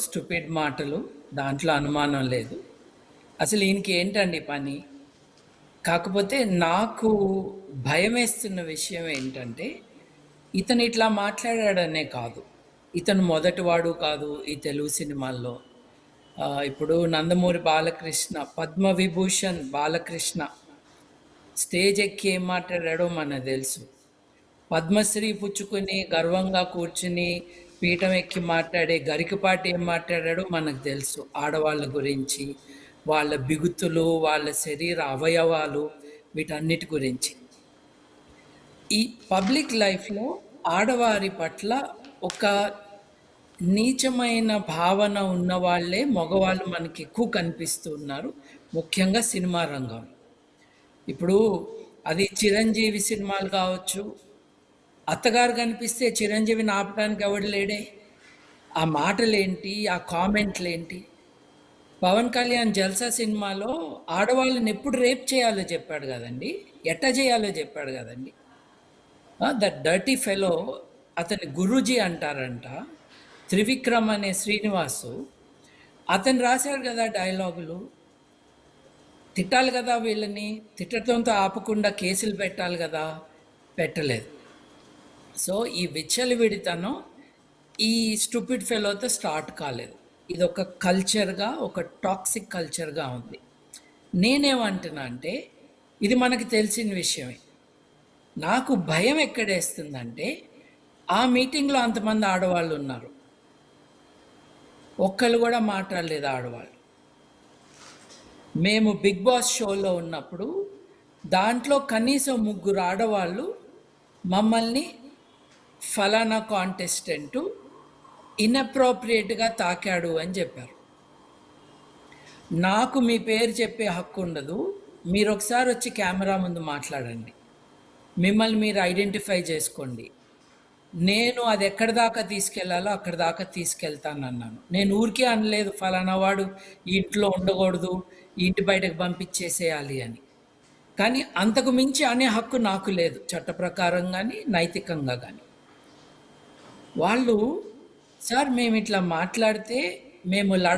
Stupid మాటలు. దాంట్లో అనుమానం లేదు. అసలు ఈయనకి ఏంటండి పని? కాకపోతే నాకు భయమేస్తున్న విషయం ఏంటంటే, ఇతను ఇట్లా మాట్లాడాడనే కాదు. ఇతను మొదటివాడు కాదు ఈ తెలుగు సినిమాల్లో. ఇప్పుడు 'నందమూరి బాలకృష్ణ', 'పద్మవిభూషణ్' బాలకృష్ణ స్టేజ్ ఎక్కి ఏం మాట్లాడాడో మనకు తెలుసు. పద్మశ్రీ పుచ్చుకొని గర్వంగా కూర్చుని పీఠం ఎక్కి మాట్లాడే గరికపాటి ఏం మాట్లాడాడో మనకు తెలుసు. ఆడవాళ్ళ గురించి, వాళ్ళ బిగుతులు, వాళ్ళ శరీర అవయవాలు, వీటన్నిటి గురించి. ఈ పబ్లిక్ లైఫ్లో ఆడవారి పట్ల ఒక నీచమైన భావన ఉన్నవాళ్లే మగవాళ్ళు మనకి ఎక్కువ కనిపిస్తూ ఉన్నారు, ముఖ్యంగా సినిమా రంగం. ఇప్పుడు అది చిరంజీవి సినిమాలు కావచ్చు, అత్తగారు కనిపిస్తే చిరంజీవిని ఆపడానికి ఎవడు లేడే. ఆ మాటలేంటి, ఆ కామెంట్లేంటి. పవన్ కళ్యాణ్ జల్సా సినిమాలో ఆడవాళ్ళని ఎప్పుడు రేప్ చేయాలో చెప్పాడు కదండి, ఎట్ట చేయాలో చెప్పాడు కదండి. దట్ డర్టీ ఫెలో, అతని గురూజీ అంటారంట, త్రివిక్రమ్ అనే శ్రీనివాసు, అతను రాశాడు కదా డైలాగులు. తిట్టాలి కదా వీళ్ళని, తిట్టడంతో ఆపకుండా కేసులు పెట్టాలి కదా, పెట్టలేదు. సో ఈ విచ్చలవిడితనం ఈ స్టూపిడ్ ఫెలోతో స్టార్ట్ కాలేదు. ఇది ఒక కల్చర్గా, ఒక టాక్సిక్ కల్చర్గా ఉంది. నేనేమంటున్నా అంటే, ఇది మనకు తెలిసిన విషయమే. నాకు భయం ఎక్కడేస్తుందంటే, ఆ మీటింగ్లో అంతమంది ఆడవాళ్ళు ఉన్నారు, ఒక్కళ్ళు కూడా మాట్లాడలేదు ఆడవాళ్ళు. మేము బిగ్ బాస్ షోలో ఉన్నప్పుడు దాంట్లో కనీసం 3 ఆడవాళ్ళు మమ్మల్ని ఫలానా కాంటెస్టెంటు ఇన్అప్రోప్రియేట్గా తాకాడు అని చెప్పారు. నాకు మీ పేరు చెప్పే హక్కు ఉండదు. మీరు ఒకసారి వచ్చి కెమెరా ముందు మాట్లాడండి, మిమ్మల్ని మీరు ఐడెంటిఫై చేసుకోండి. నేను అది ఎక్కడి దాకా తీసుకెళ్లాలో అక్కడి దాకా తీసుకెళ్తానన్నాను. నేను ఊరికే అనలేదు ఫలానా వాడు ఇంట్లో ఉండకూడదు, ఇంటి బయటకు పంపించేసేయాలి అని. కానీ అంతకు మించి అనే హక్కు నాకు లేదు, చట్ట ప్రకారం కానీ నైతికంగా కానీ. వాళ్ళు, సార్ మేము ఇట్లా మాట్లాడితే మేము